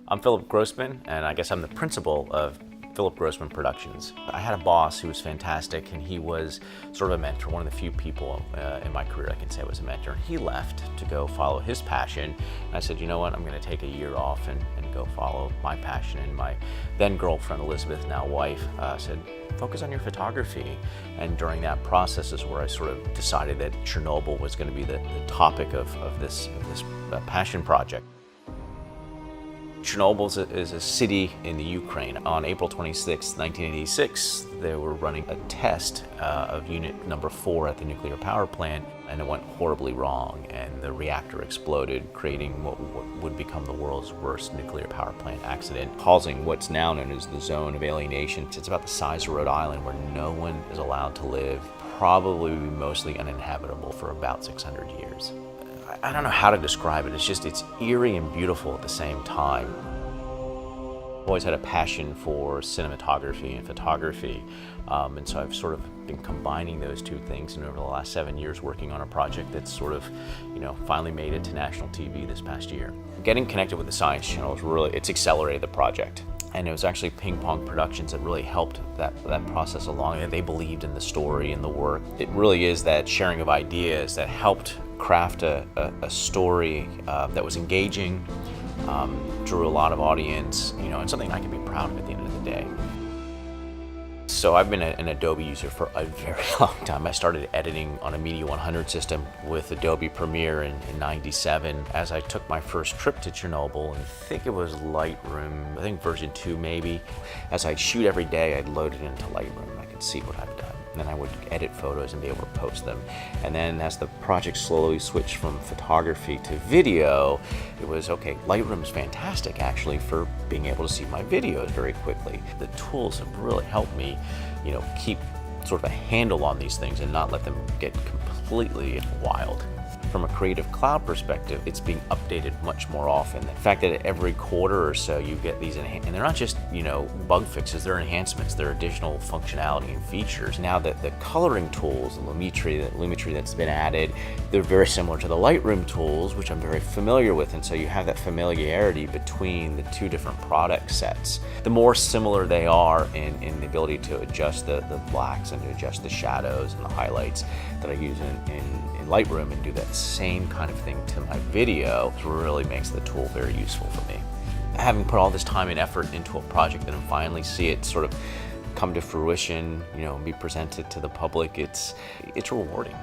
I'm Philip Grossman, and I guess I'm the principal of Philip Grossman Productions. I had a boss who was fantastic, and he was sort of a mentor, one of the few people in my career I can say was a mentor. And he left to go follow his passion, and I said, you know what, I'm going to take a year off and go follow my passion. And my then girlfriend, Elizabeth, now wife, said, focus on your photography. And during that process is where I sort of decided that Chernobyl was going to be the topic of this passion project. Chernobyl is a city in the Ukraine. On April 26, 1986, they were running a test of unit number 4 at the nuclear power plant, and it went horribly wrong, and the reactor exploded, creating what would become the world's worst nuclear power plant accident, causing what's now known as the zone of alienation. It's about the size of Rhode Island, where no one is allowed to live, probably mostly uninhabitable for about 600 years. I don't know how to describe it. It's eerie and beautiful at the same time. I've always had a passion for cinematography and photography, and so I've sort of been combining those two things, and over the last 7 years working on a project that's sort of, finally made it to national TV this past year. Getting connected with the Science Channel it's accelerated the project. And it was actually Ping Pong Productions that really helped that process along, and they believed in the story and the work. It really is that sharing of ideas that helped craft a story that was engaging, drew a lot of audience, and something I can be proud of at the end of the day. So I've been an Adobe user for a very long time. I started editing on a Media 100 system with Adobe Premiere in '97. As I took my first trip to Chernobyl, and I think it was Lightroom, I think version 2 maybe. As I'd shoot every day, I'd load it into Lightroom and I could see what I've done. And then I would edit photos and be able to post them. And then as the project slowly switched from photography to video, it was, okay, Lightroom's fantastic actually for being able to see my videos very quickly. The tools have really helped me, keep sort of a handle on these things and not let them get completely wild. From a Creative Cloud perspective, it's being updated much more often. The fact that every quarter or so you get these, and they're not just, bug fixes, they're enhancements, they're additional functionality and features. Now that the coloring tools, the Lumetri that's been added, they're very similar to the Lightroom tools, which I'm very familiar with, and so you have that familiarity between the two different product sets. The more similar they are in the ability to adjust the blacks and to adjust the shadows and the highlights that I use in Lightroom, and do that same kind of thing to my video, really makes the tool very useful for me. Having put all this time and effort into a project and finally see it sort of come to fruition, be presented to the public, it's rewarding.